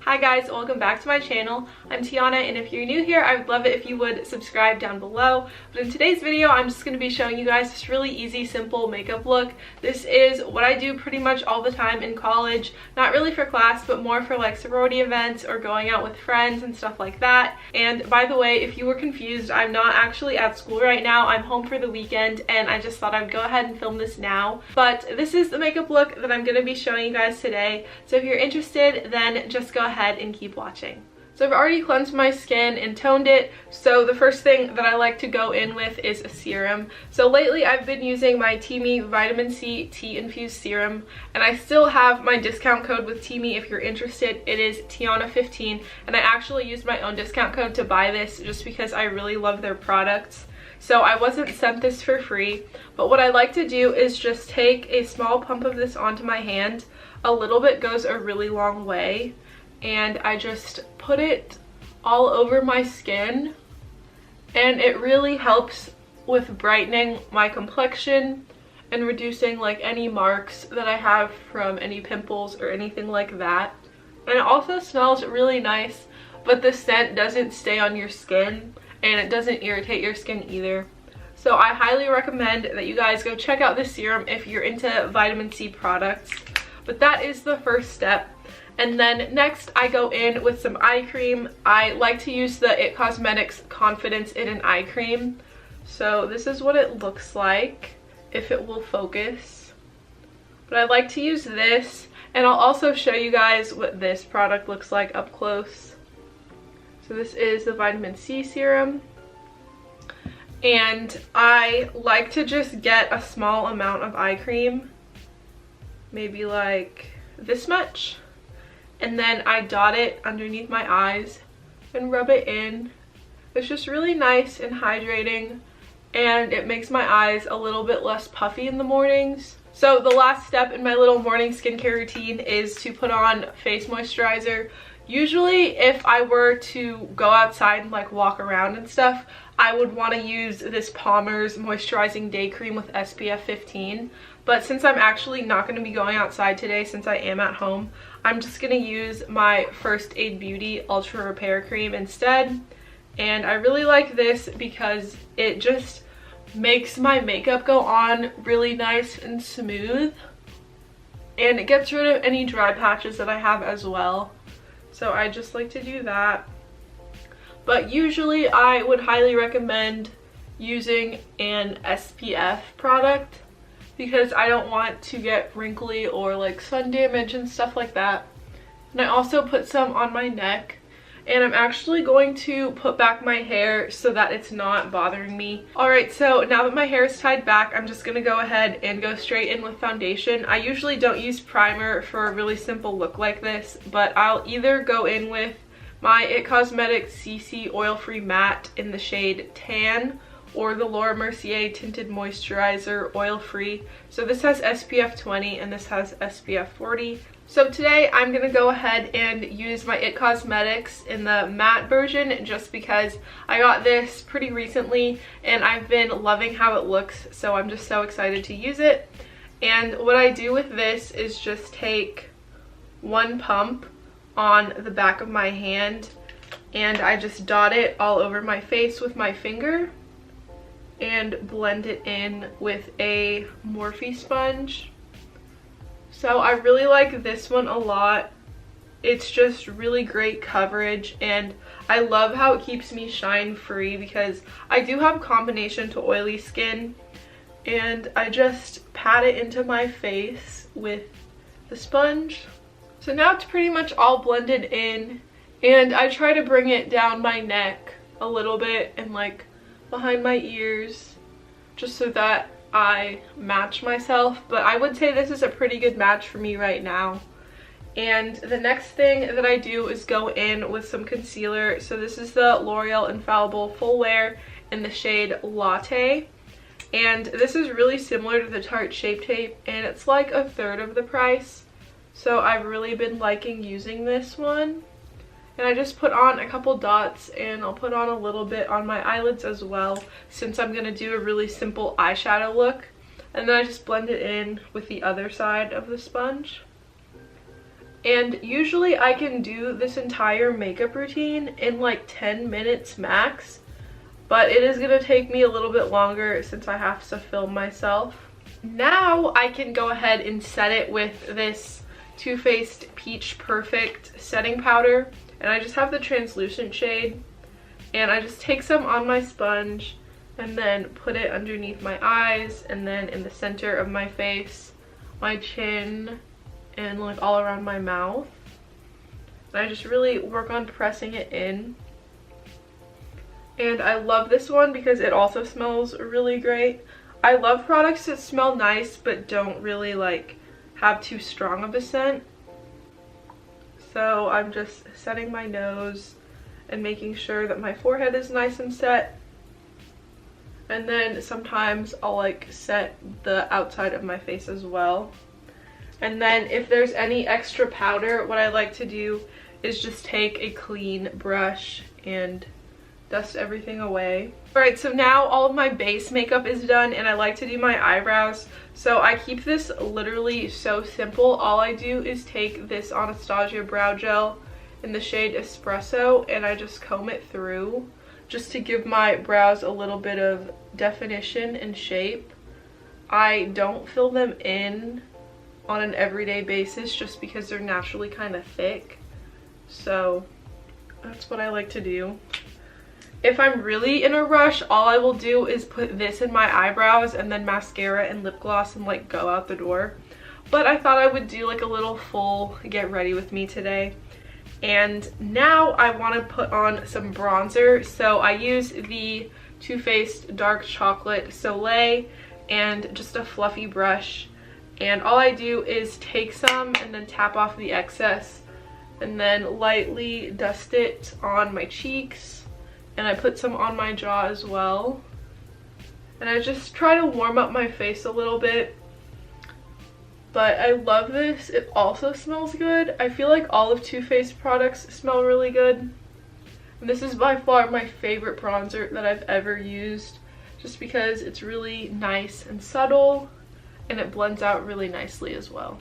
Hi guys, welcome back to my channel. I'm Tiana, and if you're new here, I would love it if you would subscribe down below. But in today's video, I'm just going to be showing you guys this really easy, simple makeup look. This is what I do pretty much all the time in college. Not really for class, but more for like sorority events or going out with friends and stuff like that. And by the way, if you were confused, I'm not actually at school right now. I'm home for the weekend, and I just thought I'd go ahead and film this now. But this is the makeup look that I'm going to be showing you guys today. So if you're interested, then just go ahead and keep watching. So I've already cleansed my skin and toned it, so the first thing that I like to go in with is a serum. So lately I've been using my Teami Vitamin C Tea Infused Serum, and I still have my discount code with Teami if you're interested. It is Tiana15, and I actually used my own discount code to buy this just because I really love their products. So I wasn't sent this for free, but what I like to do is just take a small pump of this onto my hand. A little bit goes a really long way, and I just put it all over my skin, and it really helps with brightening my complexion and reducing like any marks that I have from any pimples or anything like that. And it also smells really nice, but the scent doesn't stay on your skin and it doesn't irritate your skin either. So I highly recommend that you guys go check out this serum if you're into vitamin C products. But that is the first step. And then next I go in with some eye cream. I like to use the IT Cosmetics Confidence in an Eye Cream. So this is what it looks like, if it will focus. But I like to use this, and I'll also show you guys what this product looks like up close. So this is the vitamin C serum. And I like to just get a small amount of eye cream, maybe like this much. And then I dot it underneath my eyes and rub it in. It's just really nice and hydrating, and it makes my eyes a little bit less puffy in the mornings. So the last step in my little morning skincare routine is to put on face moisturizer. Usually if I were to go outside and like walk around and stuff, I would want to use this Palmer's Moisturizing Day Cream with SPF 15. But since I'm actually not going to be going outside today, since I am at home, I'm just going to use my First Aid Beauty Ultra Repair Cream instead. And I really like this because it just makes my makeup go on really nice and smooth. And it gets rid of any dry patches that I have as well. So I just like to do that. But usually I would highly recommend using an SPF product, because I don't want to get wrinkly or like sun damage and stuff like that. And I also put some on my neck, and I'm actually going to put back my hair so that it's not bothering me. Alright, so now that my hair is tied back, I'm just gonna go ahead and go straight in with foundation. I usually don't use primer for a really simple look like this, but I'll either go in with my IT Cosmetics CC Oil Free Matte in the shade Tan, or the Laura Mercier Tinted Moisturizer Oil Free. So this has SPF 20 and this has SPF 40. So today I'm going to go ahead and use my IT Cosmetics in the matte version, just because I got this pretty recently and I've been loving how it looks, so I'm just so excited to use it. And what I do with this is just take one pump on the back of my hand, and I just dot it all over my face with my finger and blend it in with a Morphe sponge. So I really like this one a lot. It's just really great coverage, and I love how it keeps me shine free because I do have combination to oily skin, and I just pat it into my face with the sponge. So now it's pretty much all blended in, and I try to bring it down my neck a little bit and like behind my ears, just so that I match myself. But I would say this is a pretty good match for me right now. And the next thing that I do is go in with some concealer. So this is the L'Oreal Infallible Full Wear in the shade Latte, and this is really similar to the Tarte Shape Tape, and it's like a third of the price. So I've really been liking using this one. And I just put on a couple dots, and I'll put on a little bit on my eyelids as well, since I'm going to do a really simple eyeshadow look. And then I just blend it in with the other side of the sponge. And usually I can do this entire makeup routine in like 10 minutes max, but it is gonna take me a little bit longer since I have to film myself. Now I can go ahead and set it with this Too Faced Peach Perfect setting powder, and I just have the translucent shade, and I just take some on my sponge and then put it underneath my eyes, and then in the center of my face, my chin, and like all around my mouth. And I just really work on pressing it in. And I love this one because it also smells really great. I love products that smell nice but don't really like have too strong of a scent. So I'm just setting my nose and making sure that my forehead is nice and set. And then sometimes I'll like set the outside of my face as well. And then if there's any extra powder, what I like to do is just take a clean brush and dust everything away. Alright, so now all of my base makeup is done, and I like to do my eyebrows. So I keep this literally so simple. All I do is take this Anastasia brow gel in the shade Espresso, and I just comb it through just to give my brows a little bit of definition and shape. I don't fill them in on an everyday basis just because they're naturally kind of thick. So that's what I like to do. If I'm really in a rush, all I will do is put this in my eyebrows and then mascara and lip gloss and like go out the door. But I thought I would do like a little full get ready with me today. And now I want to put on some bronzer. So I use the Too Faced Dark Chocolate Soleil and just a fluffy brush. And all I do is take some and then tap off the excess and then lightly dust it on my cheeks. And I put some on my jaw as well. And I just try to warm up my face a little bit. But I love this. It also smells good. I feel like all of Too Faced products smell really good. And this is by far my favorite bronzer that I've ever used, just because it's really nice and subtle and it blends out really nicely as well.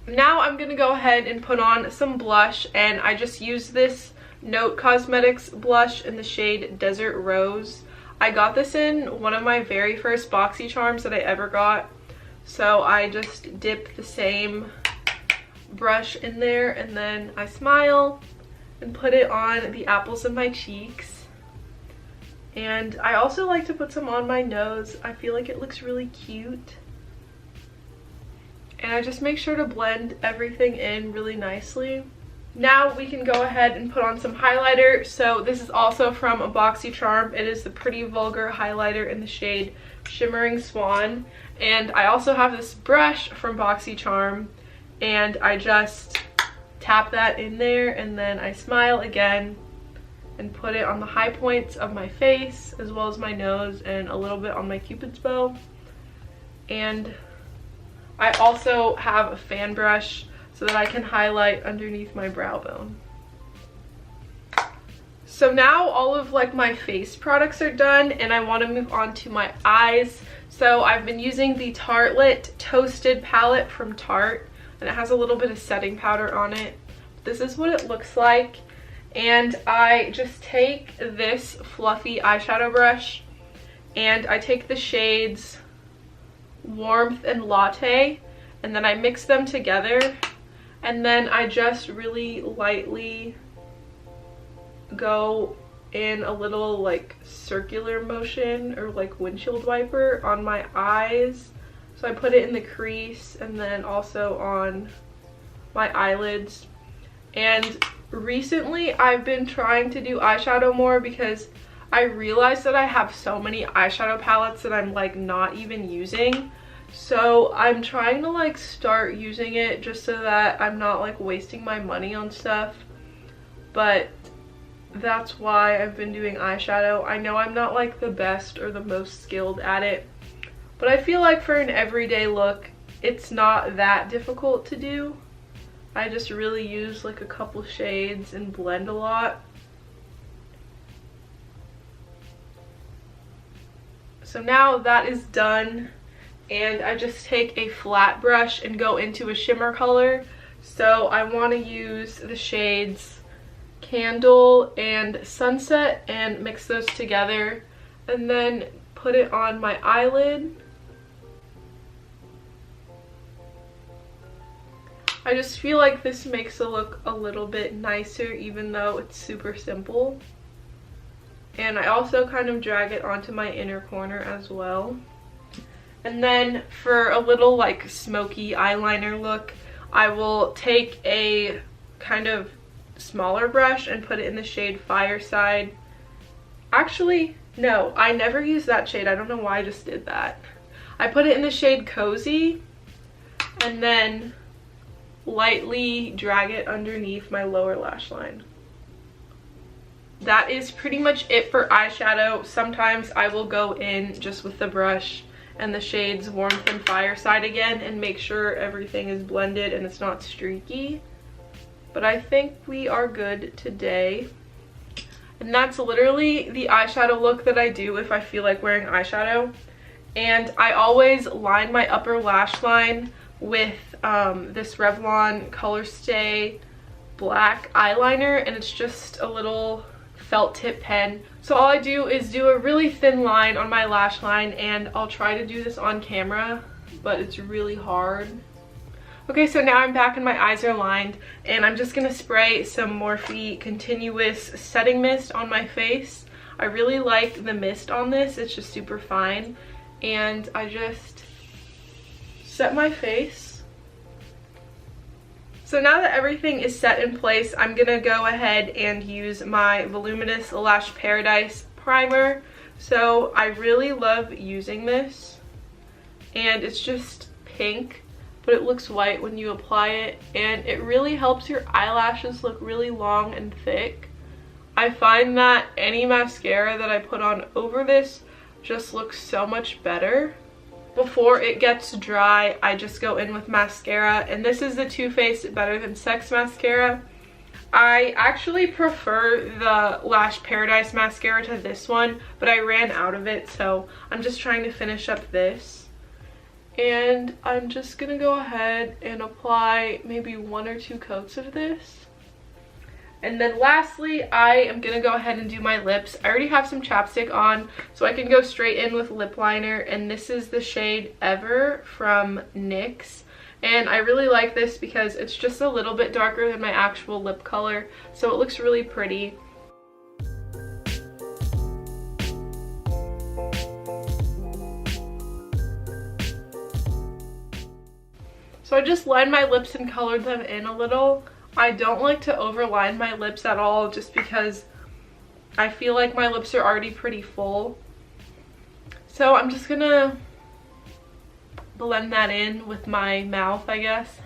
Now I'm gonna go ahead and put on some blush, and I just use this Note Cosmetics blush in the shade Desert Rose. I got this in one of my very first BoxyCharms that I ever got. So I just dip the same brush in there, and then I smile and put it on the apples of my cheeks. And I also like to put some on my nose. I feel like it looks really cute. And I just make sure to blend everything in really nicely. Now we can go ahead and put on some highlighter. So this is also from a BoxyCharm. It is the Pretty Vulgar highlighter in the shade Shimmering Swan. And I also have this brush from BoxyCharm, and I just tap that in there, and then I smile again and put it on the high points of my face as well as my nose and a little bit on my Cupid's bow. And I also have a fan brush so that I can highlight underneath my brow bone. So now all of like my face products are done, and I want to move on to my eyes. So I've been using the Tartelette Toasted palette from Tarte, and it has a little bit of setting powder on it. This is what it looks like. And I just take this fluffy eyeshadow brush, and I take the shades Warmth and Latte, and then I mix them together, and then I just really lightly go in a little like circular motion or like windshield wiper on my eyes. So I put it in the crease and then also on my eyelids. And recently I've been trying to do eyeshadow more because I realized that I have so many eyeshadow palettes that I'm like not even using. So I'm trying to like start using it just so that I'm not like wasting my money on stuff. But that's why I've been doing eyeshadow. I know I'm not like the best or the most skilled at it, but I feel like for an everyday look, it's not that difficult to do. I just really use like a couple shades and blend a lot. So now that is done, and I just take a flat brush and go into a shimmer color. So I want to use the shades Candle and Sunset and mix those together and then put it on my eyelid. I just feel like this makes it look a little bit nicer even though it's super simple. And I also kind of drag it onto my inner corner as well. And then for a little like smoky eyeliner look, I will take a kind of smaller brush and put it in the shade Fireside. Actually, no, I never use that shade. I don't know why I just did that. I put it in the shade Cozy and then lightly drag it underneath my lower lash line. That is pretty much it for eyeshadow. Sometimes I will go in just with the brush and the shades Warmth and Fireside again and make sure everything is blended and it's not streaky. But I think we are good today. And that's literally the eyeshadow look that I do if I feel like wearing eyeshadow. And I always line my upper lash line with this Revlon Colorstay black eyeliner, and it's just a little felt tip pen. So all I do is do a really thin line on my lash line, and I'll try to do this on camera, but it's really hard. Okay, so now I'm back and my eyes are lined, and I'm just gonna spray some Morphe Continuous Setting Mist on my face. I really like the mist on this, it's just super fine. And I just set my face. So now that everything is set in place, I'm gonna go ahead and use my Voluminous Lash Paradise primer. So I really love using this, and it's just pink, but it looks white when you apply it, and it really helps your eyelashes look really long and thick. I find that any mascara that I put on over this just looks so much better. Before it gets dry, I just go in with mascara, and this is the Too Faced Better Than Sex mascara. I actually prefer the Lash Paradise mascara to this one, but I ran out of it, so I'm just trying to finish up this. And I'm just gonna go ahead and apply maybe 1 or 2 coats of this. And then lastly, I am gonna go ahead and do my lips. I already have some chapstick on, so I can go straight in with lip liner, and this is the shade Ever from NYX. And I really like this because it's just a little bit darker than my actual lip color, so it looks really pretty. So I just lined my lips and colored them in a little. I don't like to overline my lips at all just because I feel like my lips are already pretty full. So I'm just gonna blend that in with my mouth, I guess.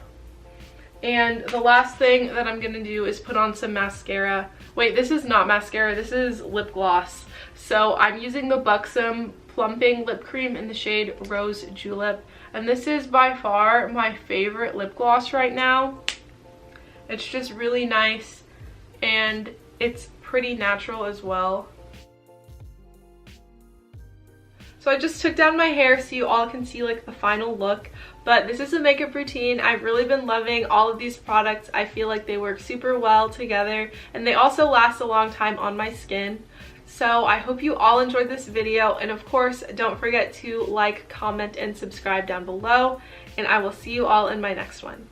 And the last thing that I'm gonna do is put on some mascara. Wait, this is not mascara, this is lip gloss. So I'm using the Buxom Plumping Lip Cream in the shade Rose Julep. And this is by far my favorite lip gloss right now. It's just really nice, and it's pretty natural as well. So I just took down my hair so you all can see like the final look, but this is a makeup routine. I've really been loving all of these products. I feel like they work super well together, and they also last a long time on my skin. So I hope you all enjoyed this video, and of course don't forget to like, comment, and subscribe down below, and I will see you all in my next one.